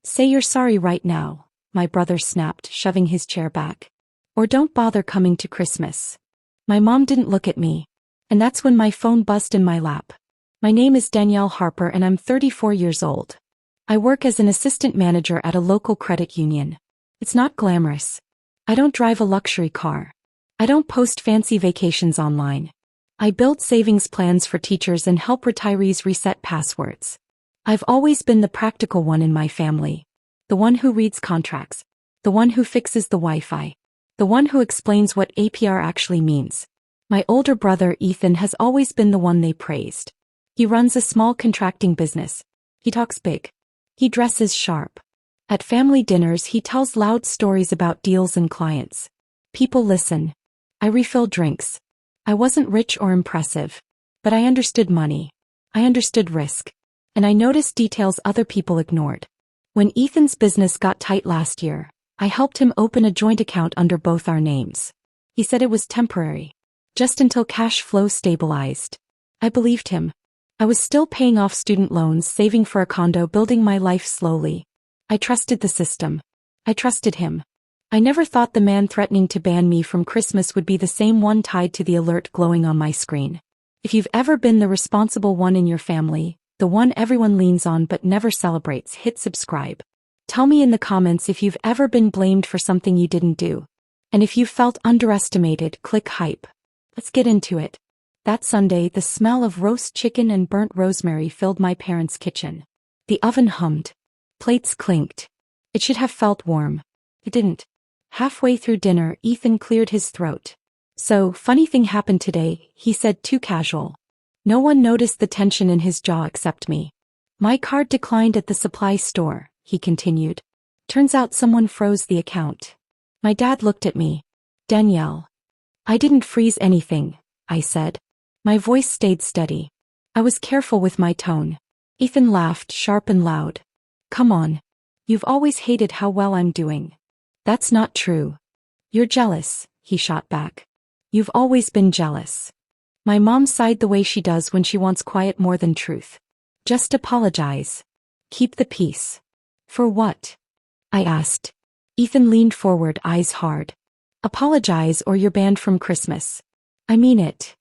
Say you're sorry right now, my brother snapped, shoving his chair back. Or don't bother coming to Christmas. My mom didn't look at me. And that's when my phone buzzed in my lap. My name is Danielle Harper and I'm 34 years old. I work as an assistant manager at a local credit union. It's not glamorous. I don't drive a luxury car. I don't post fancy vacations online. I build savings plans for teachers and help retirees reset passwords. I've always been the practical one in my family. The one who reads contracts. The one who fixes the Wi-Fi. The one who explains what APR actually means. My older brother Ethan has always been the one they praised. He runs a small contracting business. He talks big. He dresses sharp. At family dinners he tells loud stories about deals and clients. People listen. I refill drinks. I wasn't rich or impressive. But I understood money. I understood risk. And I noticed details other people ignored. When Ethan's business got tight last year, I helped him open a joint account under both our names. He said it was temporary. Just until cash flow stabilized. I believed him. I was still paying off student loans, saving for a condo, building my life slowly. I trusted the system. I trusted him. I never thought the man threatening to ban me from Christmas would be the same one tied to the alert glowing on my screen. If you've ever been the responsible one in your family, the one everyone leans on but never celebrates, hit subscribe. Tell me in the comments if you've ever been blamed for something you didn't do. And if you felt underestimated, click hype. Let's get into it. That Sunday, the smell of roast chicken and burnt rosemary filled my parents' kitchen. The oven hummed. Plates clinked. It should have felt warm. It didn't. Halfway through dinner, Ethan cleared his throat. So, funny thing happened today, he said, too casual. No one noticed the tension in his jaw except me. My card declined at the supply store, he continued. Turns out someone froze the account. My dad looked at me. Danielle. I didn't freeze anything, I said. My voice stayed steady. I was careful with my tone. Ethan laughed, sharp and loud. Come on. You've always hated how well I'm doing. That's not true. You're jealous, he shot back. You've always been jealous. My mom sighed the way she does when she wants quiet more than truth. Just apologize. Keep the peace. For what? I asked. Ethan leaned forward, eyes hard. Apologize or you're banned from Christmas. I mean it.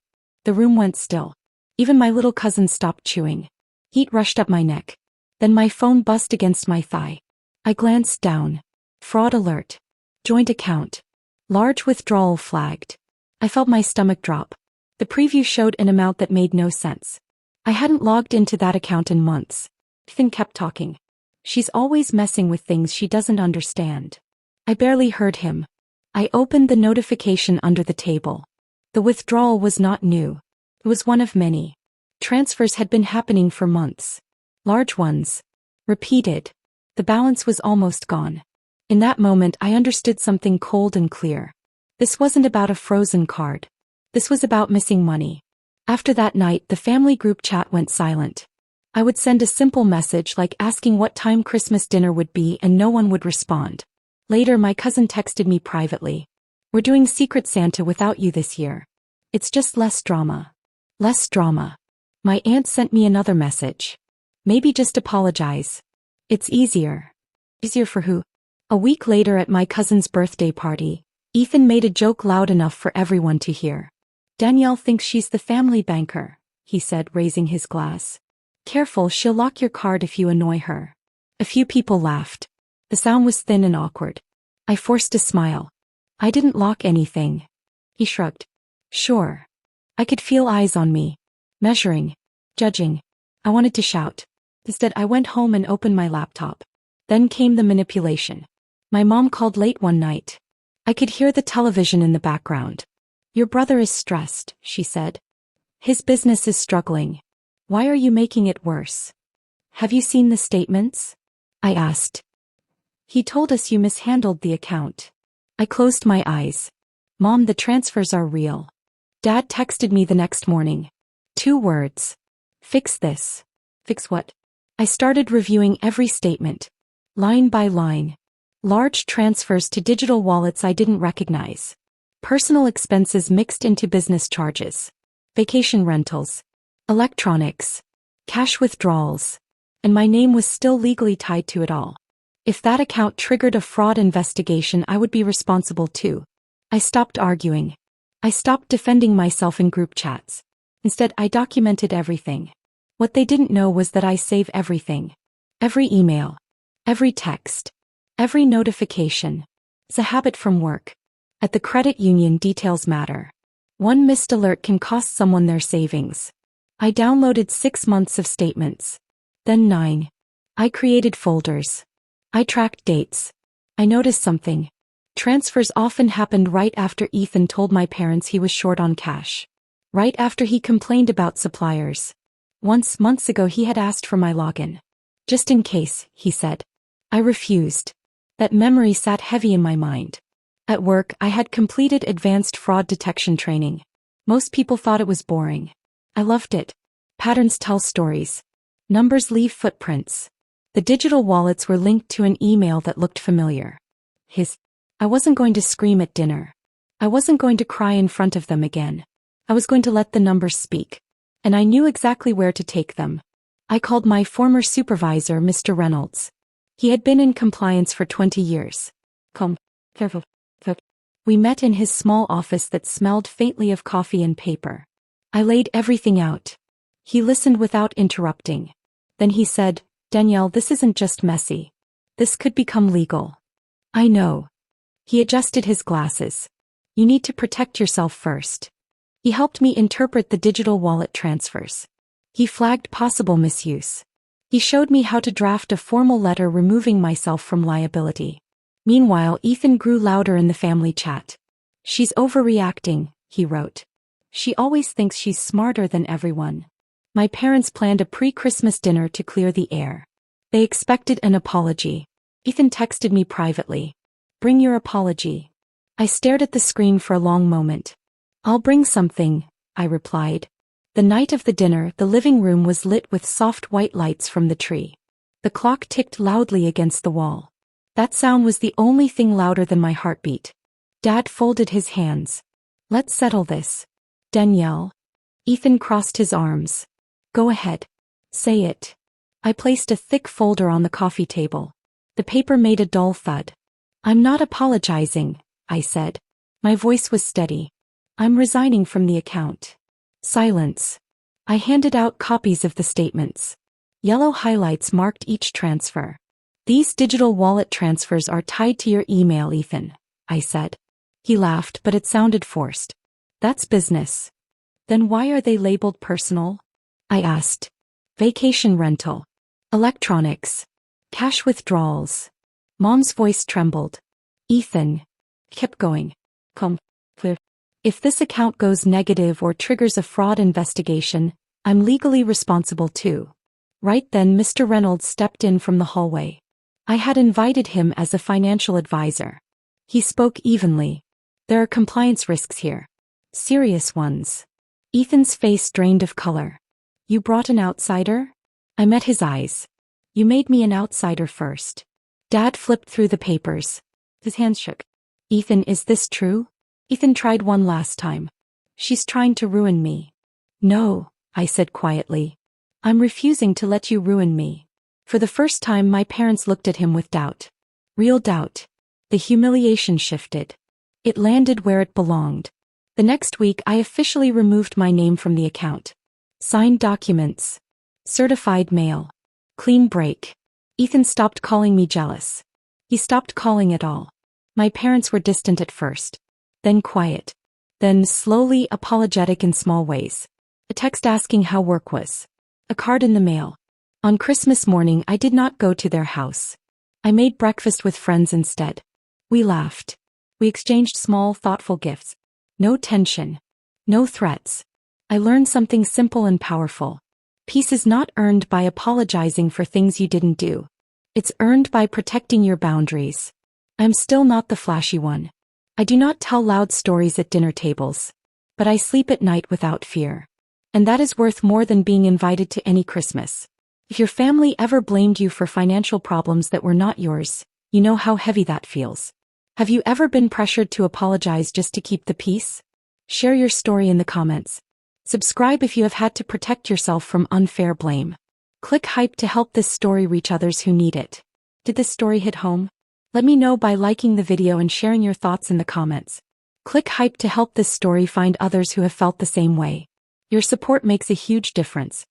The room went still. Even my little cousin stopped chewing. Heat rushed up my neck. Then my phone buzzed against my thigh. I glanced down. Fraud alert. Joint account. Large withdrawal flagged. I felt my stomach drop. The preview showed an amount that made no sense. I hadn't logged into that account in months. Ethan kept talking. She's always messing with things she doesn't understand. I barely heard him. I opened the notification under the table. The withdrawal was not new. It was one of many. Transfers had been happening for months. Large ones. Repeated. The balance was almost gone. In that moment I understood something cold and clear. This wasn't about a frozen card. This was about missing money. After that night the family group chat went silent. I would send a simple message like asking what time Christmas dinner would be and no one would respond. Later my cousin texted me privately. We're doing Secret Santa without you this year. It's just less drama. Less drama. My aunt sent me another message. Maybe just apologize. It's easier. Easier for who? A week later at my cousin's birthday party, Ethan made a joke loud enough for everyone to hear. Danielle thinks she's the family banker, he said, raising his glass. Careful, she'll lock your card if you annoy her. A few people laughed. The sound was thin and awkward. I forced a smile. I didn't lock anything. He shrugged. Sure. I could feel eyes on me. Measuring. Judging. I wanted to shout. Instead I went home and opened my laptop. Then came the manipulation. My mom called late one night. I could hear the television in the background. Your brother is stressed, she said. His business is struggling. Why are you making it worse? Have you seen the statements? I asked. He told us you mishandled the account. I closed my eyes. Mom, the transfers are real. Dad texted me the next morning. 2 words. Fix this. Fix what? I started reviewing every statement. Line by line. Large transfers to digital wallets I didn't recognize. Personal expenses mixed into business charges. Vacation rentals. Electronics. Cash withdrawals. And my name was still legally tied to it all. If that account triggered a fraud investigation, I would be responsible too. I stopped arguing. I stopped defending myself in group chats. Instead, I documented everything. What they didn't know was that I save everything. Every email. Every text. Every notification. It's a habit from work. At the credit union, details matter. One missed alert can cost someone their savings. I downloaded 6 months of statements. Then 9. I created folders. I tracked dates. I noticed something. Transfers often happened right after Ethan told my parents he was short on cash. Right after he complained about suppliers. Once, months ago, he had asked for my login. Just in case, he said. I refused. That memory sat heavy in my mind. At work, I had completed advanced fraud detection training. Most people thought it was boring. I loved it. Patterns tell stories. Numbers leave footprints. The digital wallets were linked to an email that looked familiar. I wasn't going to scream at dinner. I wasn't going to cry in front of them again. I was going to let the numbers speak. And I knew exactly where to take them. I called my former supervisor, Mr. Reynolds. He had been in compliance for 20 years. Careful. We met in his small office that smelled faintly of coffee and paper. I laid everything out. He listened without interrupting. Then he said, Danielle, this isn't just messy. This could become legal. I know. He adjusted his glasses. You need to protect yourself first. He helped me interpret the digital wallet transfers. He flagged possible misuse. He showed me how to draft a formal letter removing myself from liability. Meanwhile, Ethan grew louder in the family chat. She's overreacting, he wrote. She always thinks she's smarter than everyone. My parents planned a pre-Christmas dinner to clear the air. They expected an apology. Ethan texted me privately. Bring your apology. I stared at the screen for a long moment. I'll bring something, I replied. The night of the dinner, the living room was lit with soft white lights from the tree. The clock ticked loudly against the wall. That sound was the only thing louder than my heartbeat. Dad folded his hands. Let's settle this. Danielle. Ethan crossed his arms. Go ahead. Say it. I placed a thick folder on the coffee table. The paper made a dull thud. I'm not apologizing, I said. My voice was steady. I'm resigning from the account. Silence. I handed out copies of the statements. Yellow highlights marked each transfer. These digital wallet transfers are tied to your email, Ethan, I said. He laughed, but it sounded forced. That's business. Then why are they labeled personal? I asked. Vacation rental. Electronics. Cash withdrawals. Mom's voice trembled. Ethan. Kept going. Clear. If this account goes negative or triggers a fraud investigation, I'm legally responsible too. Right then, Mr. Reynolds stepped in from the hallway. I had invited him as a financial advisor. He spoke evenly. There are compliance risks here. Serious ones. Ethan's face drained of color. You brought an outsider? I met his eyes. You made me an outsider first. Dad flipped through the papers. His hands shook. Ethan, is this true? Ethan tried one last time. She's trying to ruin me. No, I said quietly. I'm refusing to let you ruin me. For the first time, my parents looked at him with doubt. Real doubt. The humiliation shifted. It landed where it belonged. The next week, I officially removed my name from the account. Signed documents. Certified mail. Clean break. Ethan stopped calling me jealous. He stopped calling at all. My parents were distant at first. Then quiet. Then slowly apologetic in small ways. A text asking how work was. A card in the mail. On Christmas morning, I did not go to their house. I made breakfast with friends instead. We laughed. We exchanged small, thoughtful gifts. No tension. No threats. I learned something simple and powerful. Peace is not earned by apologizing for things you didn't do. It's earned by protecting your boundaries. I'm still not the flashy one. I do not tell loud stories at dinner tables. But I sleep at night without fear. And that is worth more than being invited to any Christmas. If your family ever blamed you for financial problems that were not yours, you know how heavy that feels. Have you ever been pressured to apologize just to keep the peace? Share your story in the comments. Subscribe if you have had to protect yourself from unfair blame. Click hype to help this story reach others who need it. Did this story hit home? Let me know by liking the video and sharing your thoughts in the comments. Click hype to help this story find others who have felt the same way. Your support makes a huge difference.